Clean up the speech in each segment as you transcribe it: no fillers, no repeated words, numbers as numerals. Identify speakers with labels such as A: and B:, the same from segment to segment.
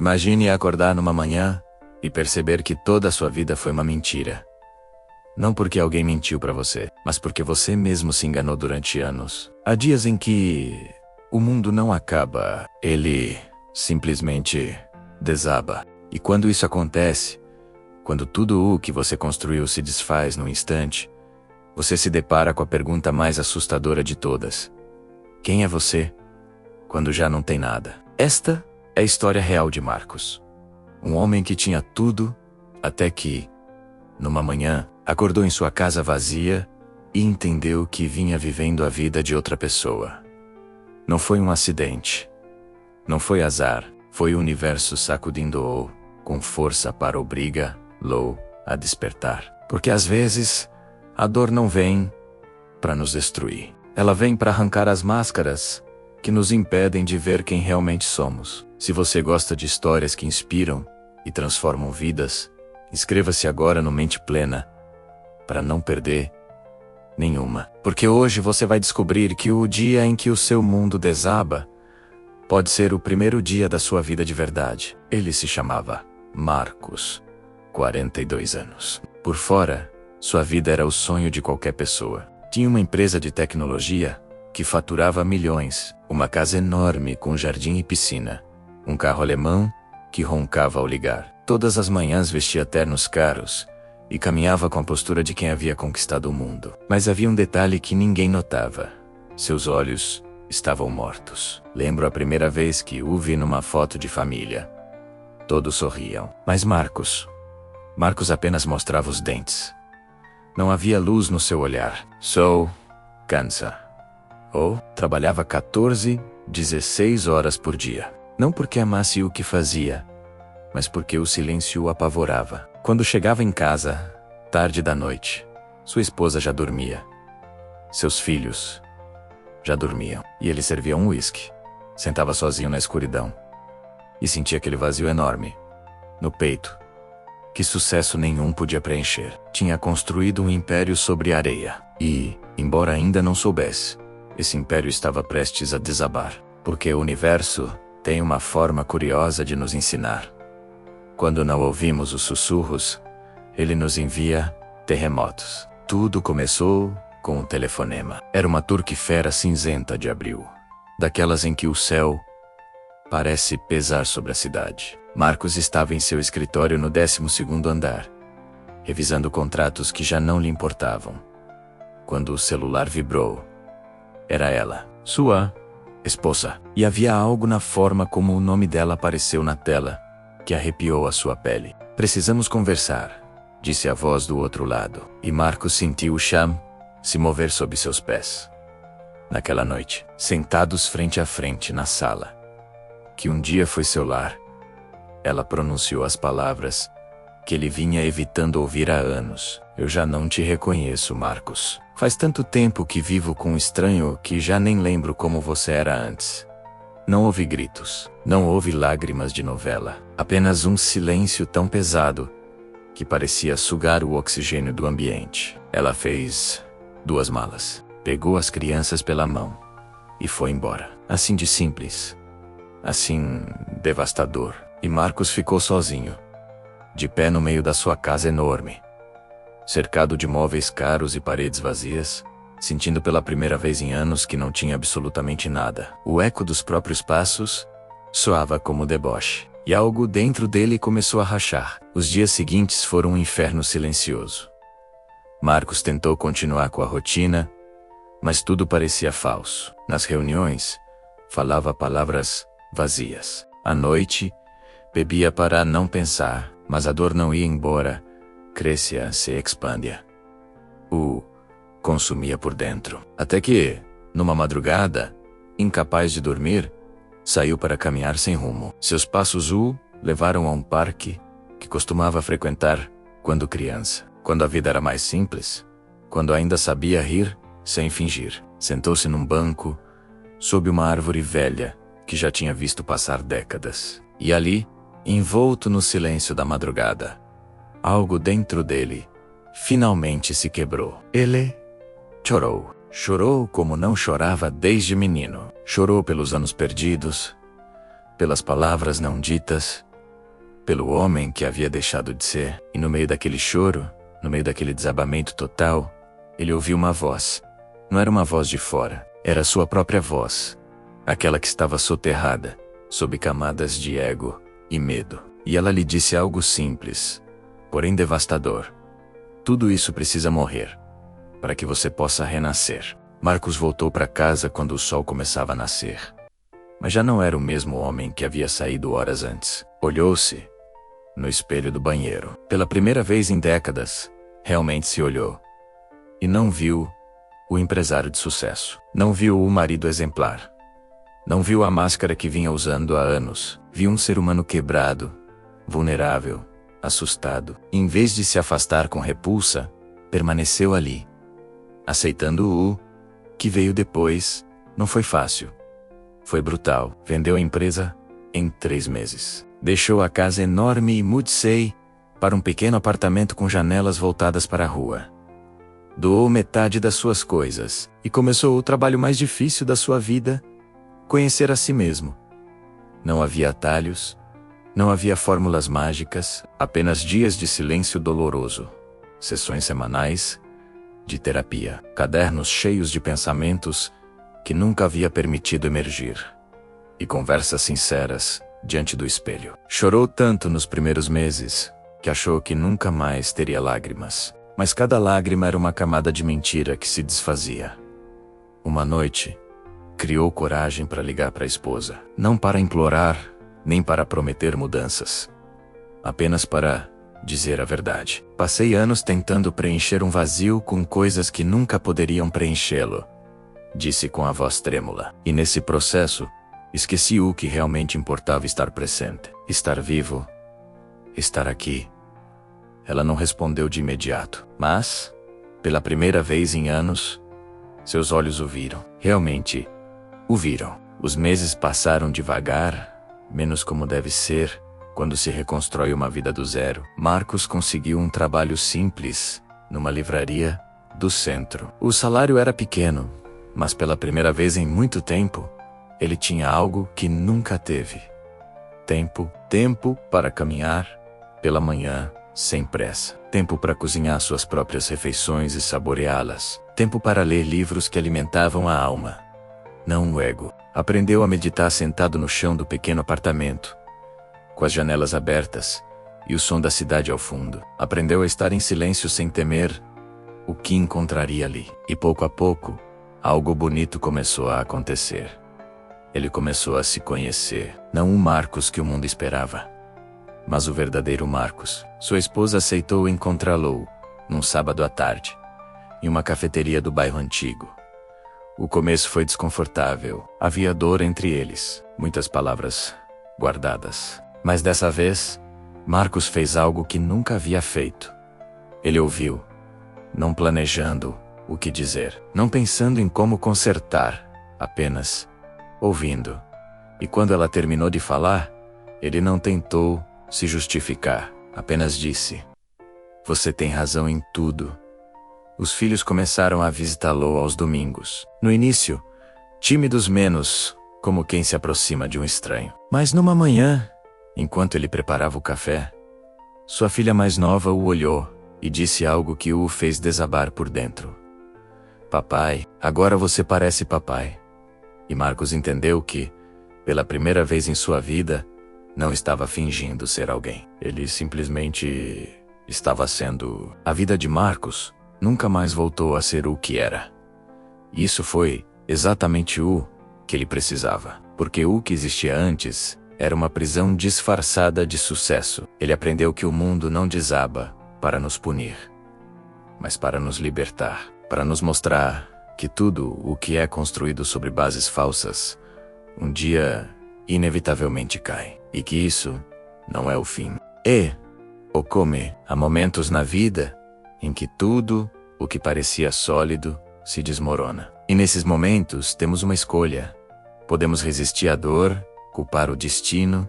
A: Imagine acordar numa manhã e perceber que toda a sua vida foi uma mentira. Não porque alguém mentiu para você, mas porque você mesmo se enganou durante anos. Há dias em que o mundo não acaba, ele simplesmente desaba. E quando isso acontece, quando tudo o que você construiu se desfaz num instante, você se depara com a pergunta mais assustadora de todas: quem é você quando já não tem nada? Esta é a história real de Marcos. Um homem que tinha tudo, até que, numa manhã, acordou em sua casa vazia e entendeu que vinha vivendo a vida de outra pessoa. Não foi um acidente. Não foi azar. Foi o universo sacudindo-o com força para obrigar-lo a despertar. Porque às vezes, a dor não vem para nos destruir. Ela vem para arrancar as máscaras que nos impedem de ver quem realmente somos. Se você gosta de histórias que inspiram e transformam vidas, inscreva-se agora no Mente Plena para não perder nenhuma. Porque hoje você vai descobrir que o dia em que o seu mundo desaba pode ser o primeiro dia da sua vida de verdade. Ele se chamava Marcos, 42 anos. Por fora, sua vida era o sonho de qualquer pessoa. Tinha uma empresa de tecnologia que faturava milhões, uma casa enorme com jardim e piscina, um carro alemão que roncava ao ligar. Todas as manhãs vestia ternos caros e caminhava com a postura de quem havia conquistado o mundo. Mas havia um detalhe que ninguém notava. Seus olhos estavam mortos. Lembro a primeira vez que o vi numa foto de família. Todos sorriam. Mas Marcos apenas mostrava os dentes. Não havia luz no seu olhar. Cansa. Ou trabalhava 14, 16 horas por dia. Não porque amasse o que fazia, mas porque o silêncio o apavorava. Quando chegava em casa, tarde da noite, sua esposa já dormia. Seus filhos já dormiam. E ele servia um uísque. Sentava sozinho na escuridão. E sentia aquele vazio enorme no peito que sucesso nenhum podia preencher. Tinha construído um império sobre areia. E, embora ainda não soubesse, esse império estava prestes a desabar. Porque o universo tem uma forma curiosa de nos ensinar. Quando não ouvimos os sussurros, ele nos envia terremotos. Tudo começou com um telefonema. Era uma turquifera cinzenta de abril. Daquelas em que o céu parece pesar sobre a cidade. Marcos estava em seu escritório no 12º andar, revisando contratos que já não lhe importavam. Quando o celular vibrou, era ela, sua esposa. E havia algo na forma como o nome dela apareceu na tela que arrepiou a sua pele. Precisamos conversar, disse a voz do outro lado. E Marcos sentiu o chão se mover sob seus pés. Naquela noite, sentados frente a frente na sala, que um dia foi seu lar, ela pronunciou as palavras que ele vinha evitando ouvir há anos. Eu já não te reconheço, Marcos. Faz tanto tempo que vivo com um estranho que já nem lembro como você era antes. Não houve gritos, não houve lágrimas de novela, apenas um silêncio tão pesado que parecia sugar o oxigênio do ambiente. Ela fez 2 malas, pegou as crianças pela mão e foi embora. Assim de simples, assim devastador. E Marcos ficou sozinho, de pé no meio da sua casa enorme, cercado de móveis caros e paredes vazias, sentindo pela primeira vez em anos que não tinha absolutamente nada. O eco dos próprios passos soava como deboche, e algo dentro dele começou a rachar. Os dias seguintes foram um inferno silencioso. Marcos tentou continuar com a rotina, mas tudo parecia falso. Nas reuniões, falava palavras vazias. À noite, bebia para não pensar, mas a dor não ia embora, crescia, se expandia. O consumia por dentro. Até que, numa madrugada, incapaz de dormir, saiu para caminhar sem rumo. Seus passos o levaram a um parque que costumava frequentar quando criança. Quando a vida era mais simples, quando ainda sabia rir sem fingir. Sentou-se num banco, sob uma árvore velha que já tinha visto passar décadas. E ali, envolto no silêncio da madrugada, algo dentro dele finalmente se quebrou. Ele chorou. Chorou como não chorava desde menino. Chorou pelos anos perdidos, pelas palavras não ditas, pelo homem que havia deixado de ser. E no meio daquele choro, no meio daquele desabamento total, ele ouviu uma voz. Não era uma voz de fora, era sua própria voz. Aquela que estava soterrada, sob camadas de ego e medo. E ela lhe disse algo simples, porém devastador. Tudo isso precisa morrer, para que você possa renascer. Marcos voltou para casa quando o sol começava a nascer. Mas já não era o mesmo homem que havia saído horas antes. Olhou-se no espelho do banheiro. Pela primeira vez em décadas, realmente se olhou. E não viu o empresário de sucesso. Não viu o marido exemplar. Não viu a máscara que vinha usando há anos. Viu um ser humano quebrado, vulnerável, assustado. E, em vez de se afastar com repulsa, permaneceu ali, aceitando o que veio depois. Não foi fácil. Foi brutal. Vendeu a empresa em 3 meses. Deixou a casa enorme e Mudsey para um pequeno apartamento com janelas voltadas para a rua. Doou metade das suas coisas e começou o trabalho mais difícil da sua vida: conhecer a si mesmo. Não havia atalhos, não havia fórmulas mágicas, apenas dias de silêncio doloroso, sessões semanais de terapia, cadernos cheios de pensamentos que nunca havia permitido emergir, e conversas sinceras diante do espelho. Chorou tanto nos primeiros meses que achou que nunca mais teria lágrimas. Mas cada lágrima era uma camada de mentira que se desfazia. Uma noite, criou coragem para ligar para a esposa. Não para implorar, nem para prometer mudanças. Apenas para dizer a verdade. Passei anos tentando preencher um vazio com coisas que nunca poderiam preenchê-lo, disse com a voz trêmula. E nesse processo, esqueci o que realmente importava: estar presente, estar vivo, estar aqui. Ela não respondeu de imediato, mas, pela primeira vez em anos, seus olhos o viram. Realmente, o viram. Os meses passaram devagar, menos como deve ser quando se reconstrói uma vida do zero. Marcos conseguiu um trabalho simples, numa livraria do centro. O salário era pequeno, mas pela primeira vez em muito tempo, ele tinha algo que nunca teve. Tempo para caminhar pela manhã, sem pressa. Tempo para cozinhar suas próprias refeições e saboreá-las. Tempo para ler livros que alimentavam a alma, não o ego. Aprendeu a meditar sentado no chão do pequeno apartamento, com as janelas abertas e o som da cidade ao fundo. Aprendeu a estar em silêncio sem temer o que encontraria ali. E pouco a pouco, algo bonito começou a acontecer. Ele começou a se conhecer. Não o Marcos que o mundo esperava, mas o verdadeiro Marcos. Sua esposa aceitou encontrá-lo num sábado à tarde, em uma cafeteria do bairro antigo. O começo foi desconfortável. Havia dor entre eles, muitas palavras guardadas. Mas dessa vez, Marcos fez algo que nunca havia feito. Ele ouviu, não planejando o que dizer, não pensando em como consertar, apenas ouvindo. E quando ela terminou de falar, ele não tentou se justificar, apenas disse: "Você tem razão em tudo." Os filhos começaram a visitá-lo aos domingos. No início, tímidos, menos como quem se aproxima de um estranho. Mas numa manhã, enquanto ele preparava o café, sua filha mais nova o olhou e disse algo que o fez desabar por dentro. "Papai, agora você parece papai." E Marcos entendeu que, pela primeira vez em sua vida, não estava fingindo ser alguém. Ele simplesmente estava sendo. A vida de Marcos nunca mais voltou a ser o que era. Isso foi exatamente o que ele precisava, porque o que existia antes era uma prisão disfarçada de sucesso. Ele aprendeu que o mundo não desaba para nos punir, mas para nos libertar, para nos mostrar que tudo o que é construído sobre bases falsas, um dia inevitavelmente cai, e que isso não é o fim. Ou como há momentos na vida em que tudo o que parecia sólido se desmorona. E nesses momentos temos uma escolha. Podemos resistir à dor, culpar o destino,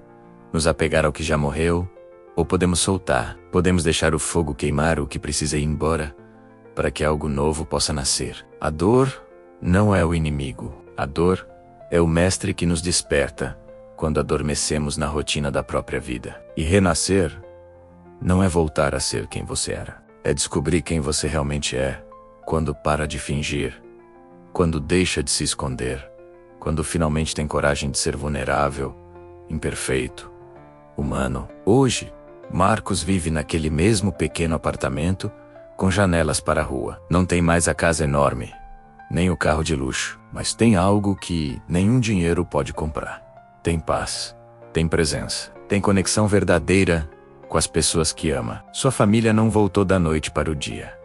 A: nos apegar ao que já morreu, ou podemos soltar. Podemos deixar o fogo queimar o que precisa ir embora, para que algo novo possa nascer. A dor não é o inimigo. A dor é o mestre que nos desperta quando adormecemos na rotina da própria vida. E renascer não é voltar a ser quem você era. É descobrir quem você realmente é, quando para de fingir, quando deixa de se esconder, quando finalmente tem coragem de ser vulnerável, imperfeito, humano. Hoje, Marcos vive naquele mesmo pequeno apartamento, com janelas para a rua. Não tem mais a casa enorme, nem o carro de luxo, mas tem algo que nenhum dinheiro pode comprar. Tem paz, tem presença, tem conexão verdadeira com as pessoas que ama. Sua família não voltou da noite para o dia.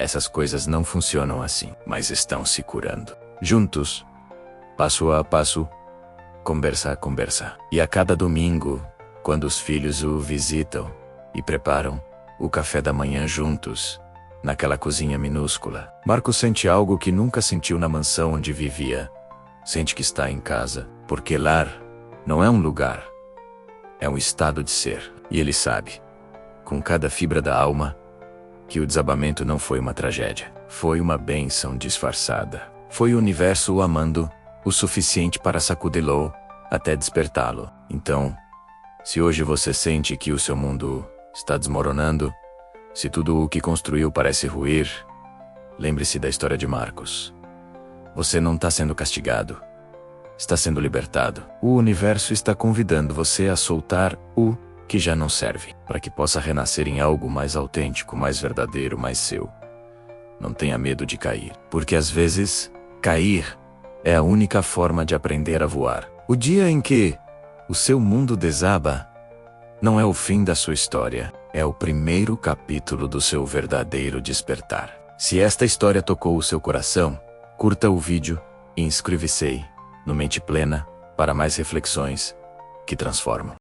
A: Essas coisas não funcionam assim, mas estão se curando. Juntos, passo a passo, conversa a conversa. E a cada domingo, quando os filhos o visitam e preparam o café da manhã juntos, naquela cozinha minúscula, Marcos sente algo que nunca sentiu na mansão onde vivia. Sente que está em casa, porque lar não é um lugar, é um estado de ser. E ele sabe, com cada fibra da alma, que o desabamento não foi uma tragédia. Foi uma bênção disfarçada. Foi o universo o amando o suficiente para sacudê-lo até despertá-lo. Então, se hoje você sente que o seu mundo está desmoronando, se tudo o que construiu parece ruir, lembre-se da história de Marcos. Você não está sendo castigado. Está sendo libertado. O universo está convidando você a soltar o que já não serve, para que possa renascer em algo mais autêntico, mais verdadeiro, mais seu. Não tenha medo de cair, porque às vezes, cair é a única forma de aprender a voar. O dia em que o seu mundo desaba não é o fim da sua história, é o primeiro capítulo do seu verdadeiro despertar. Se esta história tocou o seu coração, curta o vídeo e inscreva-se no Mente Plena para mais reflexões que transformam.